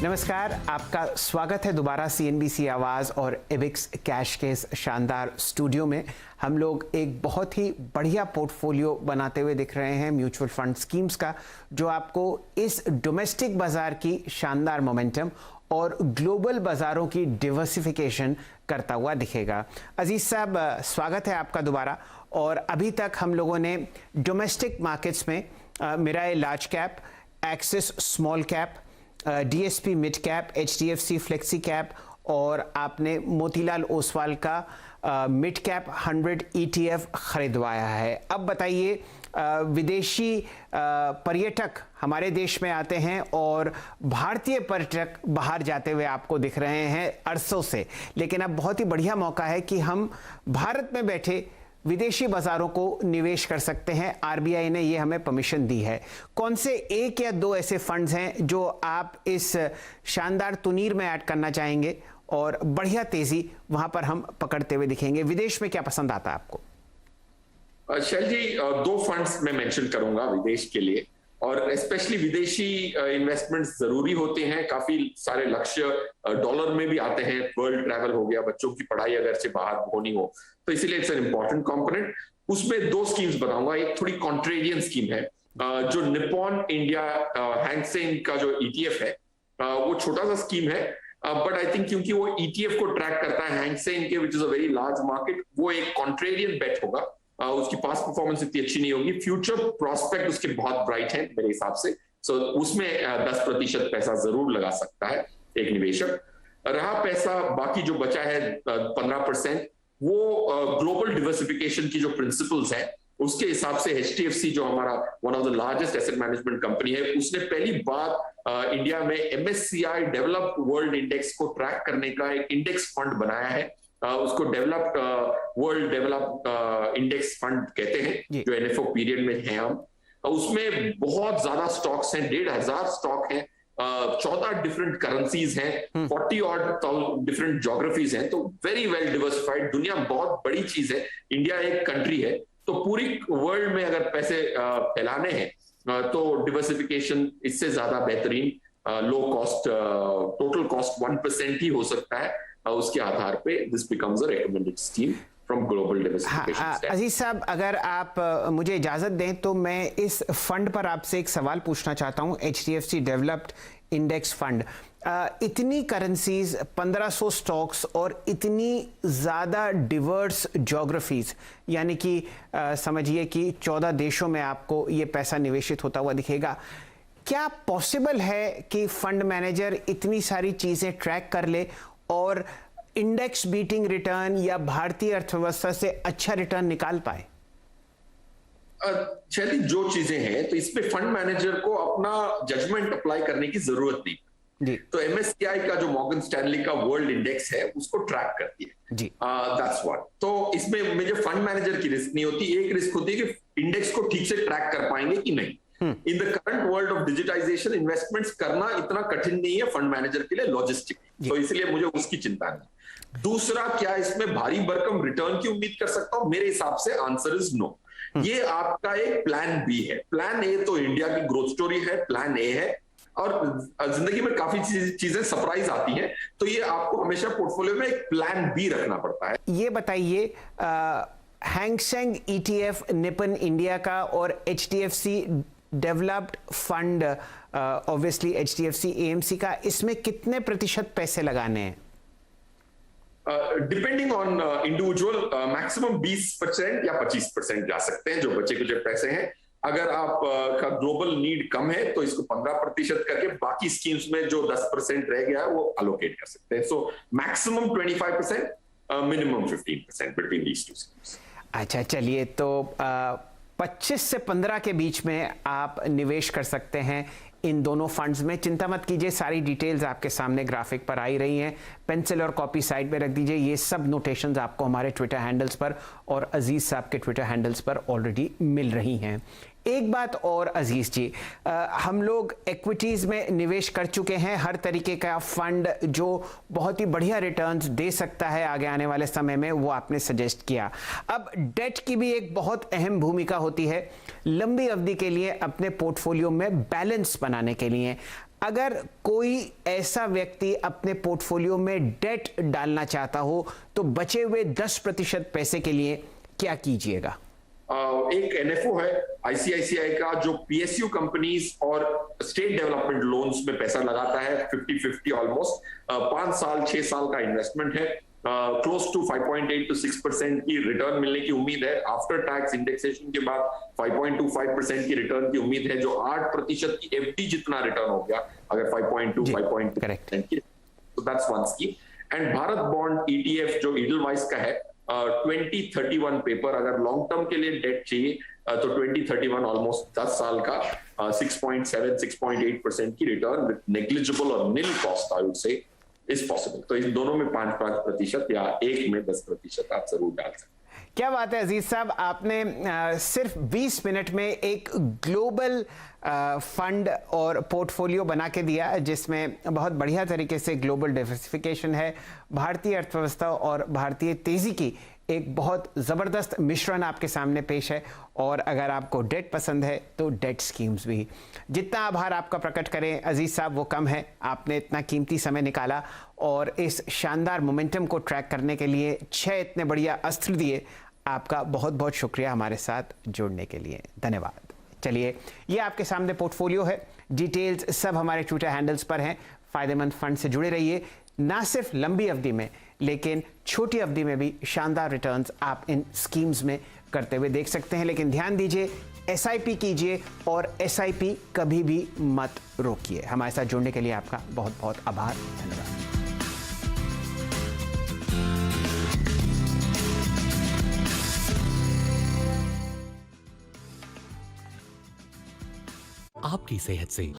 नमस्कार, आपका स्वागत है दोबारा CNBC आवाज़ और एबिक्स कैश के इस शानदार स्टूडियो में। हम लोग एक बहुत ही बढ़िया पोर्टफोलियो बनाते हुए दिख रहे हैं म्यूचुअल फंड स्कीम्स का, जो आपको इस डोमेस्टिक बाज़ार की शानदार मोमेंटम और ग्लोबल बाज़ारों की डिवर्सिफिकेशन करता हुआ दिखेगा। अजीज़ साहब, स्वागत है आपका दोबारा। और अभी तक हम लोगों ने डोमेस्टिक मार्केट्स में Mirae large cap, Axis small cap, DSP mid cap, HDFC flexi cap और आपने मोतीलाल ओसवाल का मिड कैप 100 ETF खरीदवाया है। अब बताइए, विदेशी पर्यटक हमारे देश में आते हैं और भारतीय पर्यटक बाहर जाते हुए आपको दिख रहे हैं अरसों से, लेकिन अब बहुत ही बढ़िया मौका है कि हम भारत में बैठे विदेशी बाजारों को निवेश कर सकते हैं। RBI ने ये हमें परमिशन दी है। कौन से एक या दो ऐसे फंड्स हैं जो आप इस शानदार तुनीर में ऐड करना चाहेंगे और बढ़िया तेजी वहां पर हम पकड़ते हुए दिखेंगे? विदेश में क्या पसंद आता है आपको? शैल जी, दो फंड्स मैं मेंशन करूंगा विदेश के लिए, और स्पेशली विदेशी इन्वेस्टमेंट्स जरूरी होते हैं। काफी सारे लक्ष्य डॉलर में भी आते हैं। वर्ल्ड ट्रैवल हो गया, बच्चों की पढ़ाई अगर से बाहर होनी हो तो इसीलिए इट्स एन इंपॉर्टेंट कंपोनेंट। उसमें दो स्कीम्स बताऊंगा। एक थोड़ी कॉन्ट्रेरियन स्कीम है, जो निप्पॉन इंडिया हैंगसेन का जो ETF है, वो छोटा सा स्कीम है, बट आई थिंक क्योंकि वो ETF को ट्रैक करता है हैंगसेन के, which is a very large market, वो एक कॉन्ट्रेरियन बेट होगा। उसकी पास्ट परफॉर्मेंस इतनी अच्छी नहीं होगी, फ्यूचर प्रोस्पेक्ट उसके बहुत ब्राइट हैं मेरे हिसाब से। सो उसमें 10% पैसा जरूर लगा सकता है एक निवेशक। रहा पैसा बाकी जो बचा है 15%, वो ग्लोबल डिवर्सिफिकेशन की जो प्रिंसिपल्स है उसके हिसाब से HDFC जो हमारा one of the largest asset management company है, उसने पहली बार इंडिया में MSCI डेवलप्ड वर्ल्ड इंडेक्स को ट्रैक करने का एक इंडेक्स फंड बनाया है। उसको developed world developed index fund कहते हैं, जो NFO पीरियड में है हम। उसमें बहुत ज्यादा स्टॉक्स हैं, 1500 स्टॉक हैं, 14 डिफरेंट करेंसीज हैं, 40 और डिफरेंट ज्योग्राफीज हैं, तो वेरी वेल डिवर्सिफाइड। दुनिया बहुत बड़ी चीज है, इंडिया एक कंट्री है, तो पूरी वर्ल्ड में अगर पैसे फैलाने हैं तो डिवर्सिफिकेशन इससे ज्यादा बेहतरीन, लो कॉस्ट, टोटल कॉस्ट 1% ही हो सकता है। उसके आधार पे this becomes a recommended scheme from global diversification. Aziz साहब, अगर आप मुझे इजाजत दें तो मैं इस फंड पर आपसे एक सवाल पूछना चाहता हूं। HDFC डेवलप्ड इंडेक्स फंड, इतनी करेंसीज, 1500 स्टॉक्स और इतनी ज़्यादा डिवर्स ज्योग्राफीज, यानी कि समझिए कि 14 देशों में आपको ये पैसा निवेशित होता हुआ दिखेगा। क्या पॉसिबल है कि फंड मैनेजर इतनी सारी चीज़ें ट्रैक कर ले और इंडेक्स बीटिंग रिटर्न या भारतीय अर्थव्यवस्था से अच्छा रिटर्न निकाल पाए? चलिए, जो चीजें हैं तो इस पे फंड मैनेजर को अपना जजमेंट अप्लाई करने की जरूरत नहीं जी। तो MSCI का जो मॉर्गन स्टैनली का वर्ल्ड इंडेक्स है उसको ट्रैक करती है जी। That's what. तो इसमें मुझे फंड मैनेजर की रिस्क नहीं होती। एक रिस्क होती है कि इंडेक्स को ठीक से ट्रैक कर पाएंगे कि नहीं। In the current world of digitization investments करना इतना कठिन नहीं है फंड मैनेजर के लिए, लॉजिस्टिक, तो इसलिए मुझे उसकी चिंता नहीं। दूसरा, क्या इसमें भारी भरकम रिटर्न की उम्मीद कर सकता हूं? मेरे हिसाब से आंसर इज नो। ये आपका एक प्लान बी है। प्लान ए तो इंडिया की ग्रोथ स्टोरी है, प्लान ए है, और जिंदगी में काफी चीजें सरप्राइज आती हैं, तो ये आपको हमेशा पोर्टफोलियो में एक प्लान बी रखना पड़ता है। ये बताइए, हैंगसेंग ETF निपन इंडिया का और HDFC developed fund, obviously HDFC AMC का, इसमें कितने प्रतिशत पैसे लगाने हैं? डिपेंडिंग ऑन इंडिविजुअल, मैक्सिमम 20% या 25% जा सकते हैं जो बचे कुछ पैसे हैं। अगर आप का ग्लोबल नीड कम है तो इसको 15% करके बाकी स्कीम्स में जो 10% रह गया है वो अलोकेट कर सकते हैं। So maximum 25%, minimum 15% between these two schemes. अच्छा, चलिए, तो 25 से 15 के बीच में आप निवेश कर सकते हैं इन दोनों फंड्स में। चिंता मत कीजिए, सारी डिटेल्स आपके सामने ग्राफिक पर आई रही हैं। पेंसिल और कॉपी साइड पे रख दीजिए। ये सब नोटेशंस आपको हमारे ट्विटर हैंडल्स पर और अजीज साहब के ट्विटर हैंडल्स पर ऑलरेडी मिल रही हैं। एक बात और अजीज जी, हम लोग इक्विटीज में निवेश कर चुके हैं, हर तरीके का फंड जो बहुत ही बढ़िया रिटर्न्स दे सकता है आगे आने वाले समय में, वो आपने सजेस्ट किया। अब डेट की भी एक बहुत अहम भूमिका होती है लंबी अवधि के लिए अपने पोर्टफोलियो में बैलेंस बनाने के लिए। अगर कोई ऐसा व्यक्ति अपने पोर्टफोलियो में डेट डालना चाहता हो तो बचे हुए 10% पैसे के लिए क्या कीजिएगा? एक एनएफओ है आईसीआईसीआई का जो पीएसयू कंपनीज और स्टेट डेवलपमेंट लोन्स में पैसा लगाता है 50-50 ऑलमोस्ट 5 साल 6 साल का इन्वेस्टमेंट है क्लोज टू 5.8 to 6% की रिटर्न मिलने की उम्मीद है आफ्टर टैक्स इंडेक्सेशन के बाद 5.25% की रिटर्न की उम्मीद है जो 8% की एफडी जितना रिटर्न हो गया अगर 5.2% की तो that's one scheme and Bharat bond ETF जो ईडलवाइस का है 2031 पेपर अगर लॉन्ग टर्म के लिए डेट चाहिए तो 2031 ऑलमोस्ट 10 साल का 6.7-6.8% की रिटर्न विद नेग्लिजिबल और nil cost I would say is possible. तो इन दोनों में 5% या एक में 10% आप जरूर डाल सकते हैं। क्या बात है अजीज साहब, आपने सिर्फ 20 मिनट में एक ग्लोबल फंड और पोर्टफोलियो बना के दिया जिसमें बहुत बढ़िया तरीके से ग्लोबल डाइवर्सिफिकेशन है, भारतीय अर्थव्यवस्था और भारतीय तेजी की एक बहुत ज़बरदस्त मिश्रण आपके सामने पेश है। और अगर आपको डेट पसंद है तो डेट स्कीम्स भी। जितना आभार आपका प्रकट करें अजीज साहब वो कम है, आपने इतना कीमती समय निकाला और इस शानदार मोमेंटम को ट्रैक करने के लिए 6 इतने बढ़िया अस्त्र दिए। आपका बहुत बहुत शुक्रिया हमारे साथ जुड़ने के लिए, धन्यवाद। चलिए, ये आपके सामने पोर्टफोलियो है, डिटेल्स सब हमारे ट्विटर हैंडल्स पर हैं। फायदेमंद फंड से जुड़े रहिए, ना सिर्फ लंबी अवधि में लेकिन छोटी अवधि में भी शानदार रिटर्न्स आप इन स्कीम्स में करते हुए देख सकते हैं। लेकिन ध्यान दीजिए, एसआईपी कीजिए और एसआईपी कभी भी मत रोकिए। हमारे साथ जुड़ने के लिए आपका बहुत बहुत आभार, धन्यवाद। आपकी सेहत से